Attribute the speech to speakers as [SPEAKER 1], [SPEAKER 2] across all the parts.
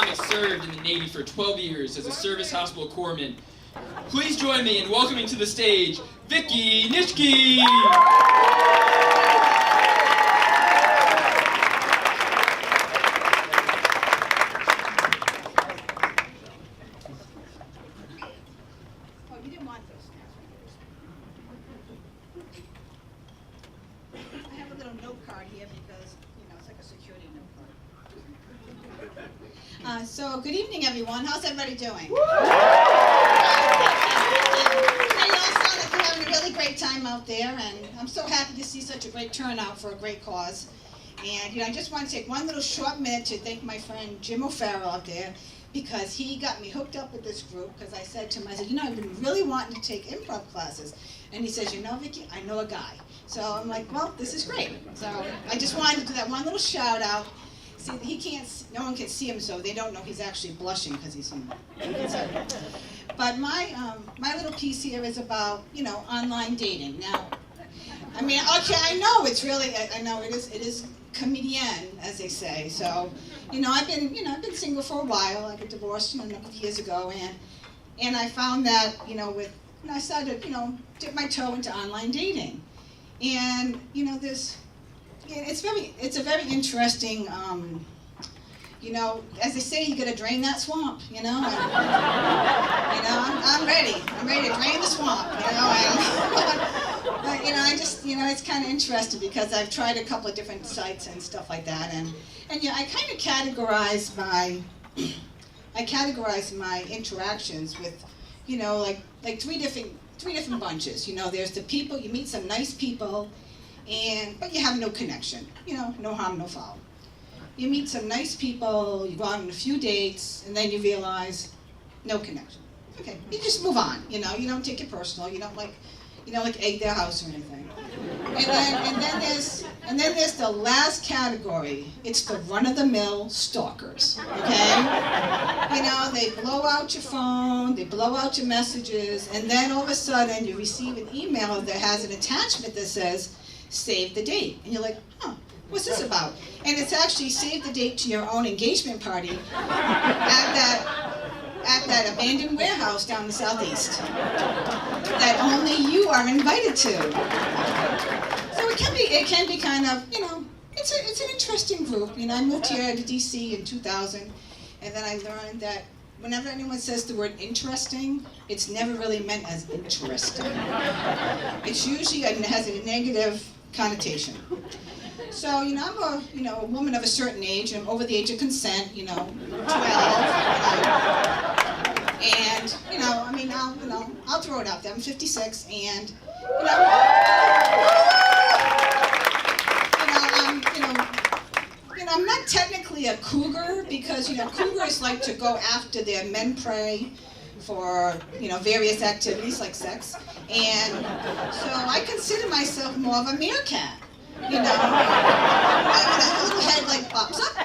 [SPEAKER 1] having served in the Navy for 12 years as a service hospital corpsman. Please join me in welcoming to the stage, Vickie Nitschke!
[SPEAKER 2] So, good evening, everyone. How's everybody doing? I know sound like you're having a really great time out there, and I'm so happy to see such a great turnout for a great cause. And I just want to take one little short minute to thank my friend Jim O'Farrell out there, because he got me hooked up with this group. Because I said to him, I said, I've been really wanting to take improv classes, and he says, Vickie, I know a guy. So I'm like, well, this is great. So I just wanted to do that one little shout out. See, he can't. No one can see him, so they don't know he's actually blushing because he's in. But my little piece here is about online dating. Now, I mean, okay, I know it's really. I know it is comedian, as they say. So, I've been single for a while. I got divorced a number of years ago, and I found that I started dip my toe into online dating, and it's a very interesting, as they say, you gotta drain that swamp, and, I'm ready to drain the swamp, but it's kind of interesting because I've tried a couple of different sites and stuff like that, and I kind of categorize my interactions with, like three different bunches. There's the people, you meet some nice people, but you have no connection, no harm, no foul. You meet some nice people, you go out on a few dates, and then you realize, no connection. Okay, you just move on, you don't take it personal, you don't egg their house or anything. And then there's the last category. It's the run-of-the-mill stalkers, okay? They blow out your phone, they blow out your messages, and then all of a sudden you receive an email that has an attachment that says, save the date. And you're like, what's this about? And it's actually save the date to your own engagement party at that abandoned warehouse down in the southeast that only you are invited to. So it can be kind of, it's an interesting group. I moved here to DC in 2000, and then I learned that whenever anyone says the word interesting, it's never really meant as interesting. It's usually has a negative connotation. So, I'm a woman of a certain age. I'm over the age of consent, 12. And, I'll throw it out there. I'm 56, and, I'm not technically a cougar because, cougars like to go after their men prey for, various activities like sex. And so I consider myself more of a meerkat. A little head like pops up,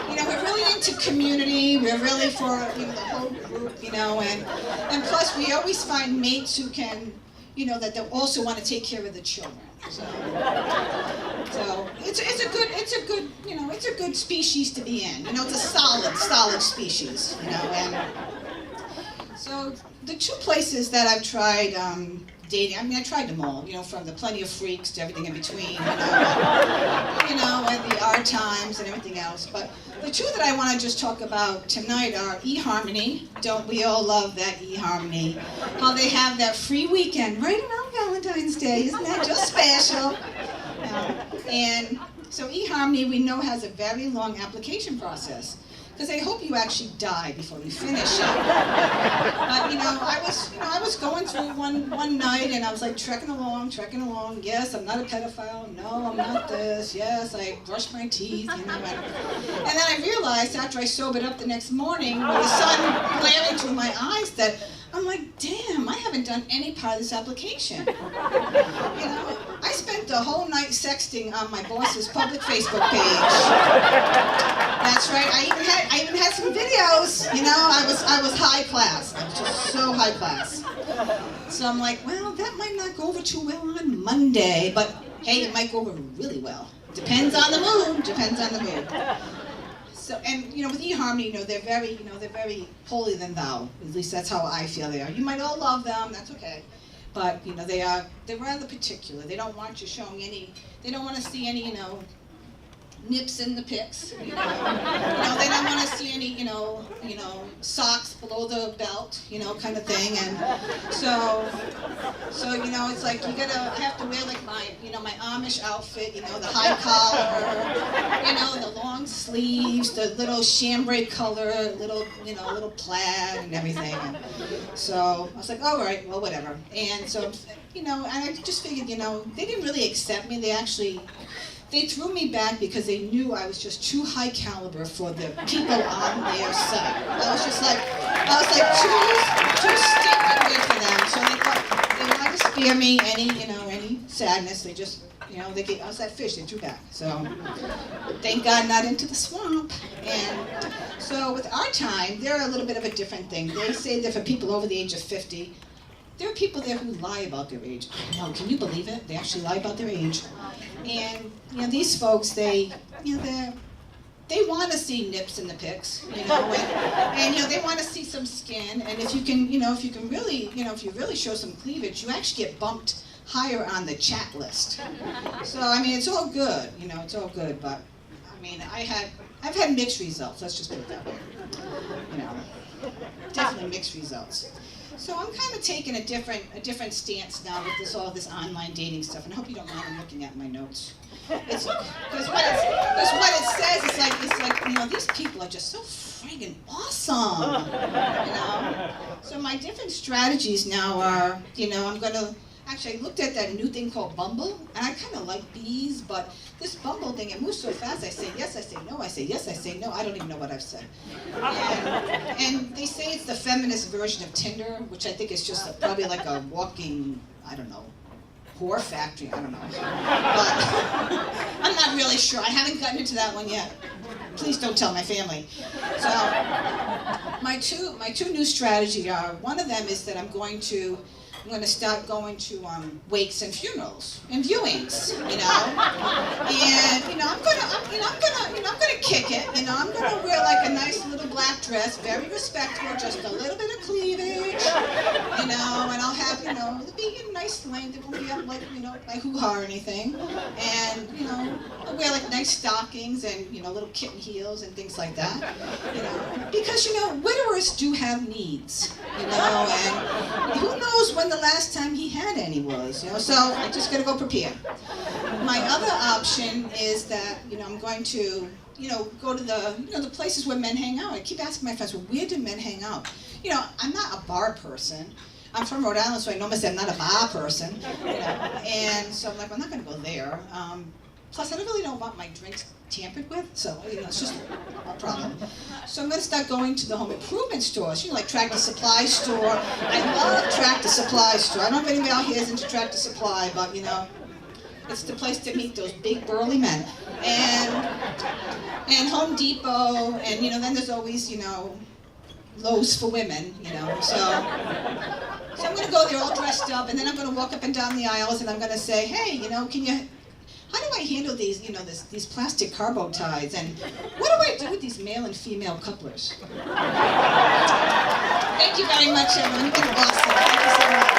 [SPEAKER 2] and we're really into community. We're really for the whole group, and plus we always find mates who can, that they also want to take care of the children. So it's a good species to be in. It's a solid species. And so the two places that I've tried dating, I tried them all, from the plenty of freaks to everything in between, and the art times and everything else. But the two that I want to just talk about tonight are eHarmony. Don't we all love that eHarmony? How they have that free weekend right around Valentine's Day. Isn't that just special? And so eHarmony, we know, has a very long application process, because they hope you actually die before you finish it. But I was going through one night, and I was like trekking along. Yes, I'm not a pedophile. No, I'm not this. Yes, I brush my teeth. And then I realized after I sobered up the next morning, with the sun glaring through my eyes, that I'm like, damn, I haven't done any part of this application. I spent the whole night sexting on my boss's public Facebook page. That's right. I even had some videos. I was high class. I was just so high class. So I'm like, well, that might not go over too well on Monday, but hey, it might go over really well. Depends on the mood. So, and with eHarmony, they're very holier than thou. At least that's how I feel they are. You might all love them, that's okay. But they're rather particular. They don't want you showing any. They don't want to see any nips in the pics. They don't want to see any socks below the belt, kind of thing. And so it's like I have to wear like my Amish outfit, the high collar, the long sleeves, the little chambray color, little plaid and everything. And so I was like, all right, well, whatever. And so, and I just figured, they didn't really accept me. They threw me back because they knew I was just too high caliber for the people on their site. I was too stinking good for them. So they thought they wanted to spare me any sadness. They just, I was that fish they threw back. So thank God not into the swamp. And so with our time, they're a little bit of a different thing. They say that for people over the age of 50, there are people there who lie about their age. I know, can you believe it? They actually lie about their age. And these folks, they want to see nips in the pics, and they want to see some skin. And if you can really show some cleavage, you actually get bumped higher on the chat list. So it's all good, it's all good. But I've had mixed results. Let's just put it that way. Definitely mixed results. So I'm kind of taking a different stance now with all this online dating stuff, and I hope you don't mind I'm looking at my notes. Because what it says, it's like these people are just so friggin' awesome, So my different strategies now are, I looked at that new thing called Bumble, and I kind of like these, but this Bumble thing, it moves so fast. I say yes, I say no, I say yes, I say no. I don't even know what I've said. And they say it's the feminist version of Tinder, which I think is just probably like a walking, whore factory. I don't know. But I'm not really sure. I haven't gotten into that one yet. Please don't tell my family. So my two new strategies are, one of them is that I'm going to start going to wakes and funerals and viewings, and I'm gonna kick it, I'm gonna wear like a nice little black dress, very respectable, just a little bit of cleavage, and I'll have it'll be a nice length. It won't be up like my hoo-ha or anything, and I'll wear like nice stockings and little kitten heels and things like that, because widowers do have needs, and who knows when the last time he had any was, so I just gotta go prepare. My other option is that, I'm going to, go to the places where men hang out. I keep asking my friends, well, where do men hang out? I'm not a bar person. I'm from Rhode Island, so I normally say I'm not a bar person, and so I'm like, I'm not gonna go there. Plus, I really don't want my drinks tampered with, so it's just a problem. So I'm going to start going to the home improvement stores, like Tractor Supply store. I love Tractor Supply store. I don't know if anybody out here is into Tractor Supply, but it's the place to meet those big burly men. And Home Depot, and then there's always Lowe's for women, So I'm going to go there all dressed up, and then I'm going to walk up and down the aisles, and I'm going to say, hey, how do I handle these, these plastic carbo ties, and what do I do with these male and female couplers? Thank you very much, everyone. You've been awesome. Thank you so much.